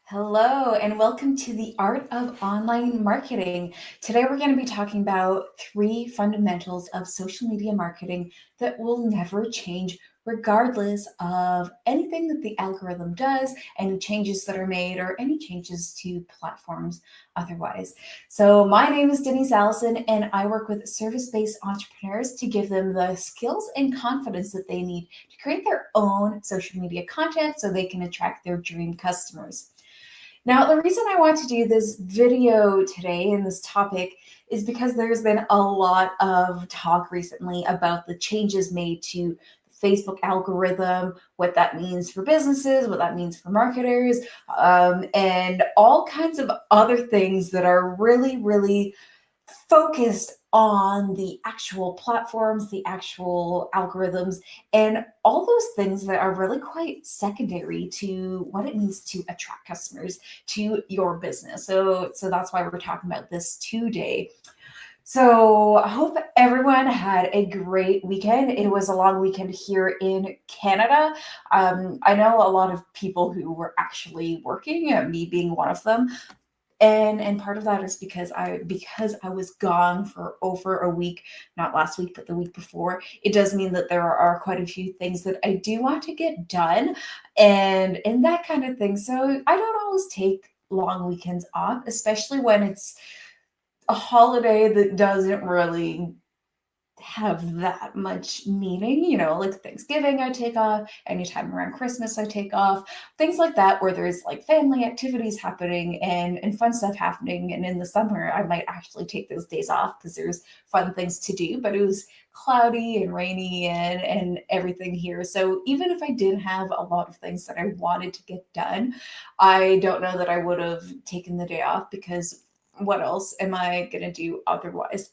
Hello, and welcome to the Art of Online Marketing. Today, we're going to be talking about three fundamentals of social media marketing that will never change, regardless of anything that the algorithm does, any changes that are made, or any changes to platforms otherwise. So, my name is Denise Allison, and I work with service based entrepreneurs to give them the skills and confidence that they need to create their own social media content so they can attract their dream customers. Now, the reason I want to do this video today and this topic is because there's been a lot of talk recently about the changes made to the Facebook algorithm, what that means for businesses, what that means for marketers, and all kinds of other things that are really focused on the actual platforms, the actual algorithms, and all those things that are really quite secondary to what it means to attract customers to your business. So that's why we're talking about this today. So I hope everyone had a great weekend. It was a long weekend here in Canada. I know a lot of people who were actually working, me being one of them. And part of that is because I was gone for over a week, not last week, but the week before. It does mean that there are quite a few things that I do want to get done and that kind of thing. So I don't always take long weekends off, especially when it's a holiday that doesn't really have that much meaning, like Thanksgiving I take off, anytime around Christmas I take off, things like that where there's like family activities happening and fun stuff happening. And in the summer I might actually take those days off because there's fun things to do, but it was cloudy and rainy and everything here. So even if I didn't have a lot of things that I wanted to get done, I don't know that I would have taken the day off because what else am I going to do otherwise?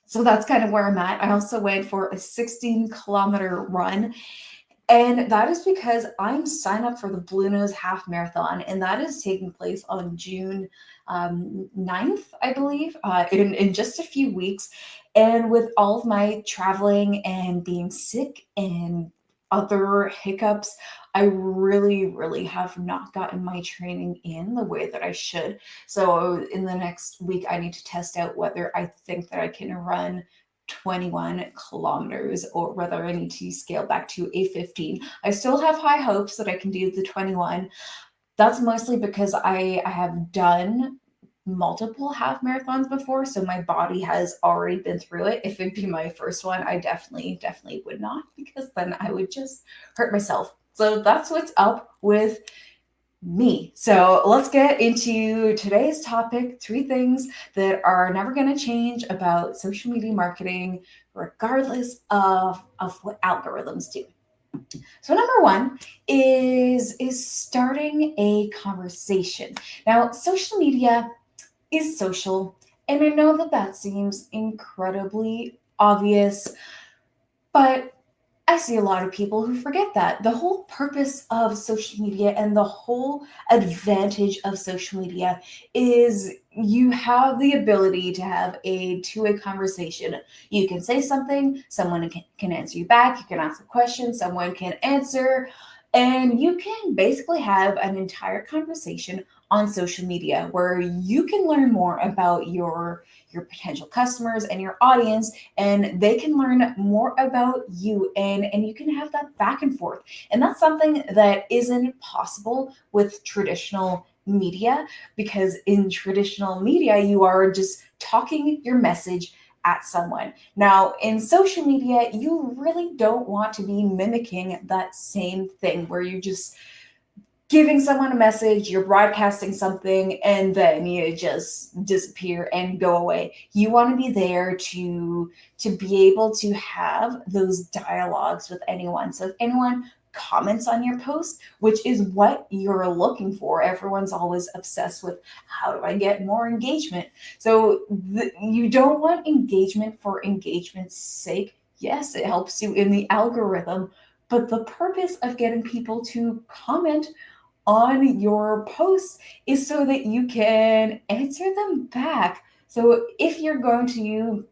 So that's kind of where I'm at. I also went for a 16-kilometer run. And that is because I'm signed up for the Blue Nose Half Marathon, and that is taking place on June 9th, I believe, in just a few weeks. And with all of my traveling and being sick and other hiccups, I really have not gotten my training in the way that I should. So in the next week, I need to test out whether I think that I can run 21 kilometers or whether I need to scale back to a 15. I still have high hopes that I can do the 21. That's mostly because I have done multiple half marathons before, so my body has already been through it. If it'd be my first one, I definitely would not, because then I would just hurt myself. So that's what's up with me. So let's get into today's topic, three things that are never going to change about social media marketing, regardless of what algorithms do. So number one is starting a conversation. Now, social media is social, and I know that that seems incredibly obvious, but I see a lot of people who forget that. The whole purpose of social media and the whole advantage of social media is you have the ability to have a two-way conversation. You can say something, someone can answer you back, you can ask a question, someone can answer, and you can basically have an entire conversation on social media where you can learn more about your potential customers and your audience, and they can learn more about you, and you can have that back and forth. And that's something that isn't possible with traditional media, because in traditional media you are just talking your message at someone. Now, in social media, you really don't want to be mimicking that same thing where you're just giving someone a message, you're broadcasting something, and then you just disappear and go away. You want to be there to be able to have those dialogues with anyone. So if anyone comments on your post, which is what you're looking for, everyone's always obsessed with how do I get more engagement. So you don't want engagement for engagement's sake. Yes, it helps you in the algorithm, but the purpose of getting people to comment on your posts is so that you can answer them back. So if you're going to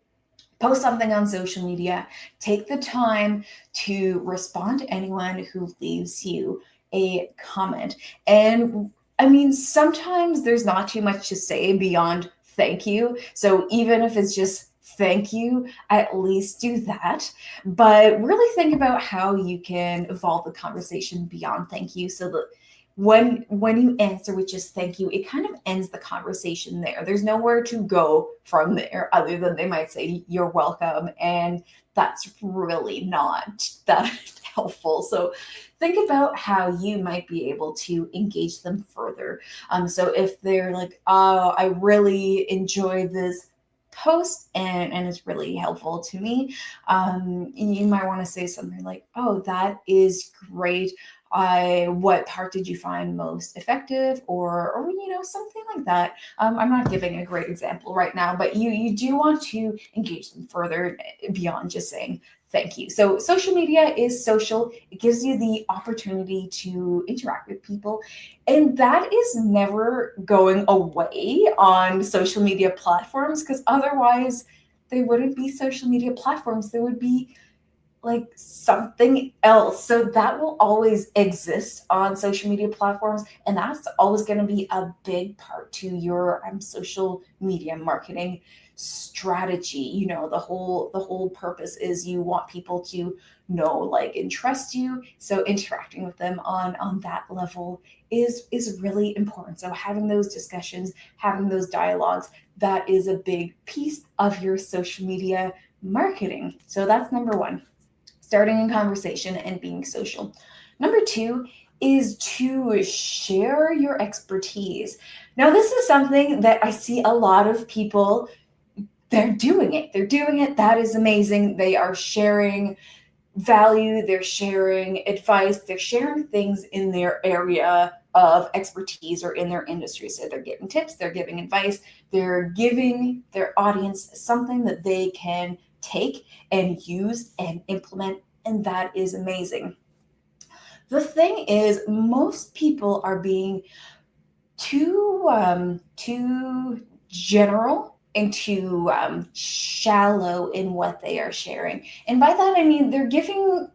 post something on social media, take the time to respond to anyone who leaves you a comment. And I mean, sometimes there's not too much to say beyond thank you. So even if it's just thank you, at least do that. But really think about how you can evolve the conversation beyond thank you so that when you answer with just thank you, it kind of ends the conversation there. There's nowhere to go from there other than they might say you're welcome, and that's really not that helpful. So think about how you might be able to engage them further. So if they're like, oh, I really enjoyed this post and it's really helpful to me, you might want to say something like, oh, that is great. What part did you find most effective, or something like that. I'm not giving a great example right now, but you do want to engage them further beyond just saying thank you. So social media is social. It gives you the opportunity to interact with people, and that is never going away on social media platforms, because otherwise they wouldn't be social media platforms. They would be like something else. So that will always exist on social media platforms, and that's always going to be a big part to your social media marketing strategy. The whole purpose is you want people to know, like, and trust you. So interacting with them on that level is really important. So having those discussions, having those dialogues, that is a big piece of your social media marketing. So that's number one, starting a conversation and being social. Number two is to share your expertise. Now, this is something that I see a lot of people, they're doing it. They're doing it. That is amazing. They are sharing value, they're sharing advice, they're sharing things in their area of expertise or in their industry. So they're giving tips, they're giving advice, they're giving their audience something that they can take and use and implement, and that is amazing. The thing is, most people are being too general and too shallow in what they are sharing. And by that I mean they're giving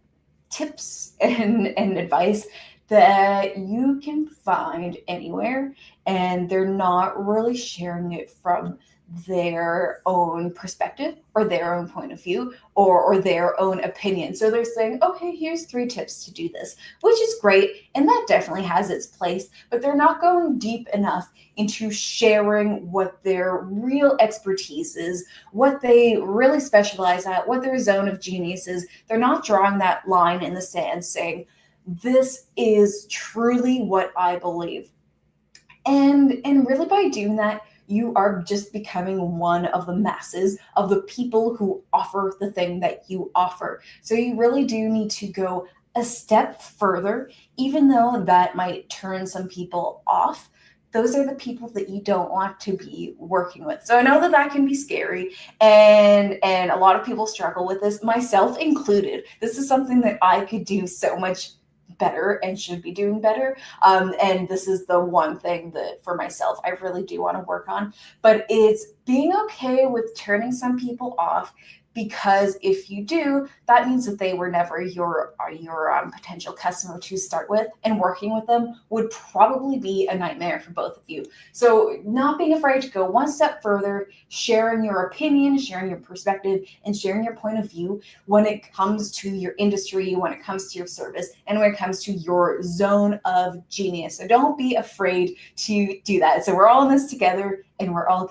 tips and advice that you can find anywhere, and they're not really sharing it from their own perspective or their own point of view, or their own opinion. So they're saying, okay, here's 3 tips to do this, which is great, and that definitely has its place, but they're not going deep enough into sharing what their real expertise is, what they really specialize at, what their zone of genius is. They're not drawing that line in the sand saying, this is truly what I believe. And really, by doing that, you are just becoming one of the masses of the people who offer the thing that you offer. So you really do need to go a step further, even though that might turn some people off. Those are the people that you don't want to be working with. So I know that that can be scary, and a lot of people struggle with this, myself included. This is something that I could do so much better and should be doing better. And this is the one thing that for myself I really do want to work on. But it's being okay with turning some people off, because if you do, that means that they were never your potential customer to start with, and working with them would probably be a nightmare for both of you. So not being afraid to go one step further, sharing your opinion, sharing your perspective, and sharing your point of view when it comes to your industry, when it comes to your service, and when it comes to your zone of genius. So don't be afraid to do that. So we're all in this together, and we're all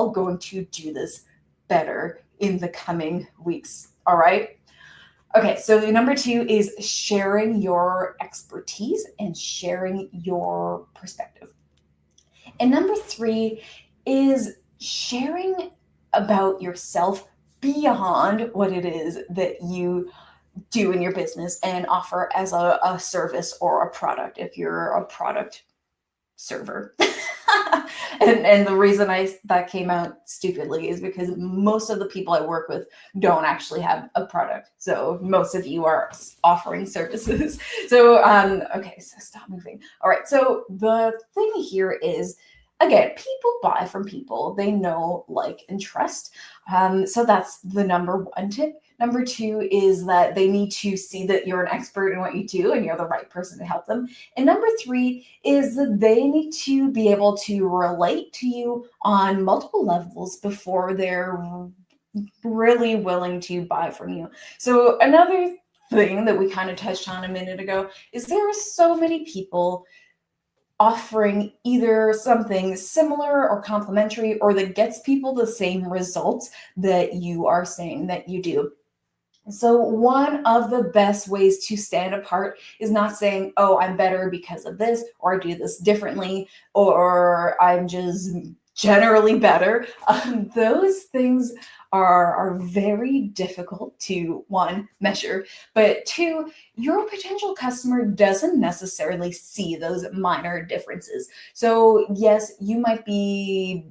going to do this better in the coming weeks. All right. Okay, so number 2 is sharing your expertise and sharing your perspective. And number 3 is sharing about yourself beyond what it is that you do in your business and offer as a service or a product, if you're a product server. And the reason that came out stupidly is because most of the people I work with don't actually have a product. So most of you are offering services. So okay, so stop moving. All right. So the thing here is, again, people buy from people they know, like, and trust. So that's the number one tip. Number two is that they need to see that you're an expert in what you do and you're the right person to help them. And number three is that they need to be able to relate to you on multiple levels before they're really willing to buy from you. So another thing that we kind of touched on a minute ago is there are so many people offering either something similar or complementary or that gets people the same results that you are saying that you do. So, one of the best ways to stand apart is not saying, oh, I'm better because of this, or I do this differently, or I'm just generally better. Those things are very difficult to, one, measure, but two, your potential customer doesn't necessarily see those minor differences. So, yes, you might be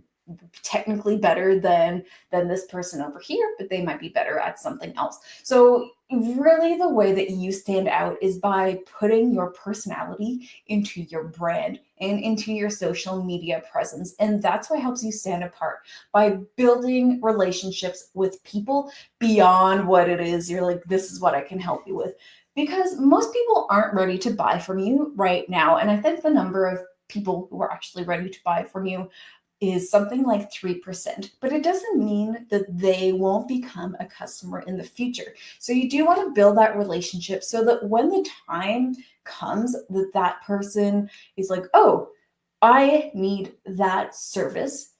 technically better than this person over here, but they might be better at something else. So really the way that you stand out is by putting your personality into your brand and into your social media presence. And that's what helps you stand apart, by building relationships with people beyond what it is you're like, this is what I can help you with. Because most people aren't ready to buy from you right now. And I think the number of people who are actually ready to buy from you is something like 3%, but it doesn't mean that they won't become a customer in the future. So you do want to build that relationship so that when the time comes that that person is like, oh, I need that service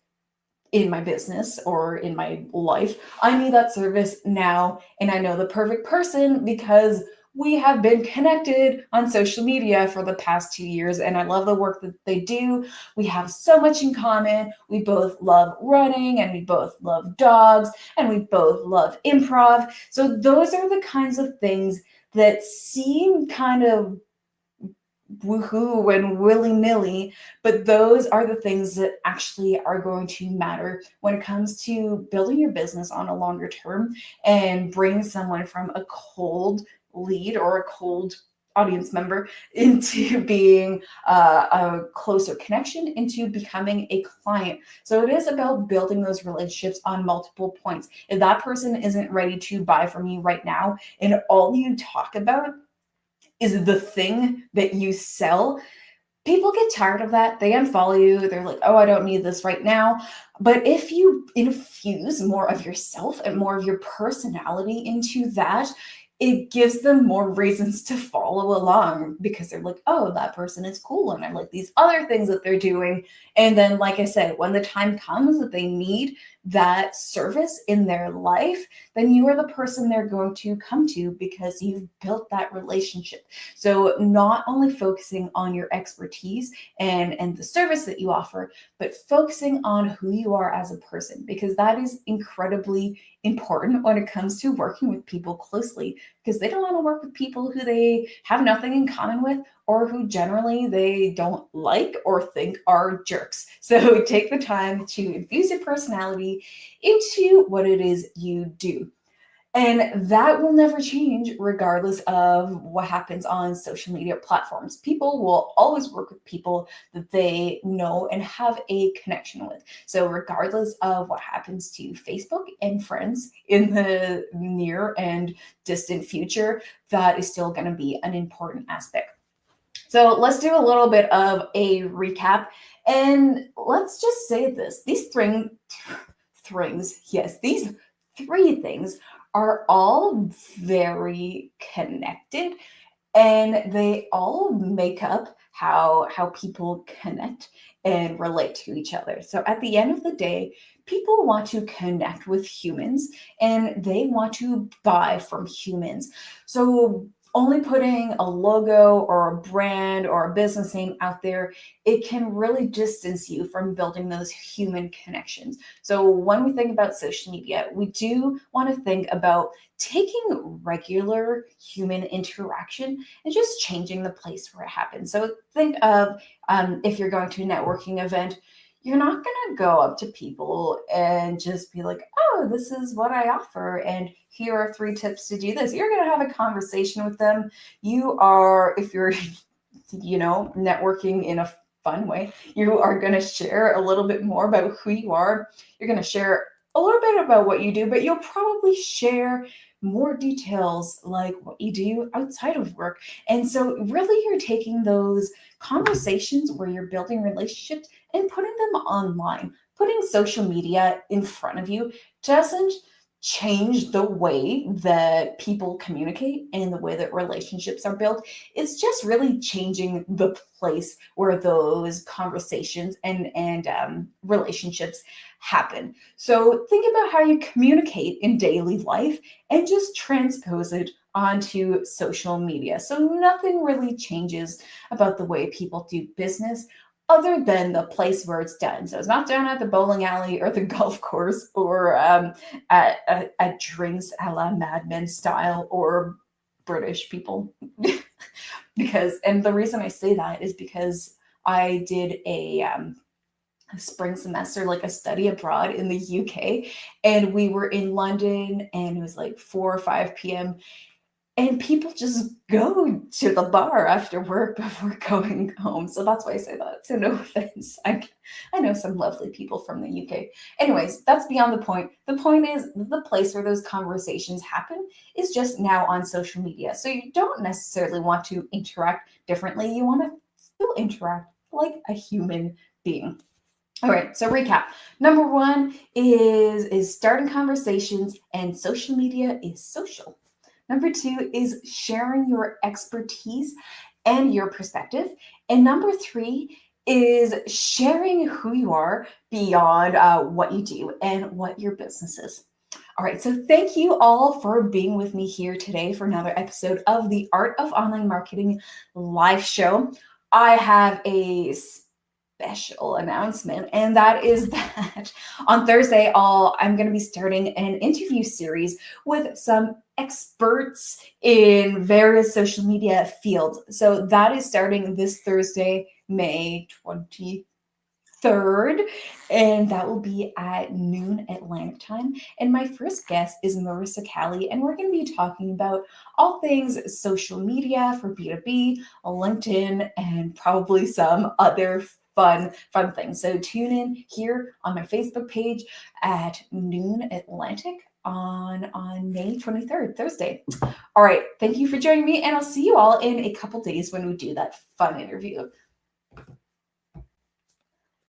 in my business or in my life. I need that service now. And I know the perfect person because we have been connected on social media for the past 2 years. And I love the work that they do. We have so much in common. We both love running and we both love dogs and we both love improv. So those are the kinds of things that seem kind of woohoo and willy-nilly, but those are the things that actually are going to matter when it comes to building your business on a longer term and bring someone from a cold lead or a cold audience member into being a closer connection, into becoming a client. So it is about building those relationships on multiple points. If that person isn't ready to buy from you right now and all you talk about is the thing that you sell, people get tired of that. They unfollow you. They're like, oh, I don't need this right now. But if you infuse more of yourself and more of your personality into that, it gives them more reasons to follow along because they're like, oh, that person is cool. And I like these other things that they're doing. And then, like I said, when the time comes that they need that service in their life, then you are the person they're going to come to because you've built that relationship. So not only focusing on your expertise and the service that you offer, but focusing on who you are as a person, because that is incredibly important when it comes to working with people closely, because they don't want to work with people who they have nothing in common with or who generally they don't like or think are jerks. So take the time to infuse your personality into what it is you do. And that will never change regardless of what happens on social media platforms. People will always work with people that they know and have a connection with. So regardless of what happens to Facebook and friends in the near and distant future, that is still going to be an important aspect. So let's do a little bit of a recap. And let's just say this, these these three things are all very connected and they all make up how people connect and relate to each other. So at the end of the day, people want to connect with humans and they want to buy from humans. So only putting a logo or a brand or a business name out there, it can really distance you from building those human connections. So when we think about social media, we do want to think about taking regular human interaction and just changing the place where it happens. So think of if you're going to a networking event, you're not going to go up to people and just be like, oh, this is what I offer. And here are 3 tips to do this. You're going to have a conversation with them. You are, if you're, networking in a fun way. You are going to share a little bit more about who you are. You're going to share a little bit about what you do, but you'll probably share more details like what you do outside of work. And so, really, you're taking those conversations where you're building relationships and putting them online. Putting social media in front of you doesn't change the way that people communicate and the way that relationships are built. It's just really changing the place where those conversations and relationships happen. So think about how you communicate in daily life and just transpose it onto social media. So nothing really changes about the way people do business other than the place where it's done. So it's not done at the bowling alley or the golf course or at drinks a la Mad Men style or British people. And the reason I say that is because I did a spring semester, like a study abroad in the UK, and we were in London, and it was like 4 or 5 p.m. And people just go to the bar after work before going home. So that's why I say that. So no offense. I know some lovely people from the UK. Anyways, that's beyond the point. The point is the place where those conversations happen is just now on social media. So you don't necessarily want to interact differently. You want to still interact like a human being. All right, so recap. Number one is starting conversations, and social media is social. Number two is sharing your expertise and your perspective. And number three is sharing who you are beyond what you do and what your business is. All right, so thank you all for being with me here today for another episode of the Art of Online Marketing live show. I have a special announcement, and that is that on Thursday, I'm going to be starting an interview series with some experts in various social media fields. So that is starting this Thursday, May 23rd, and that will be at noon Atlantic time. And my first guest is Marissa Callie, and we're going to be talking about all things social media for B2B, LinkedIn, and probably some other fun things. So tune in here on my Facebook page at noon Atlantic on May 23rd, Thursday. All right, thank you for joining me, and I'll see you all in a couple days when we do that fun interview.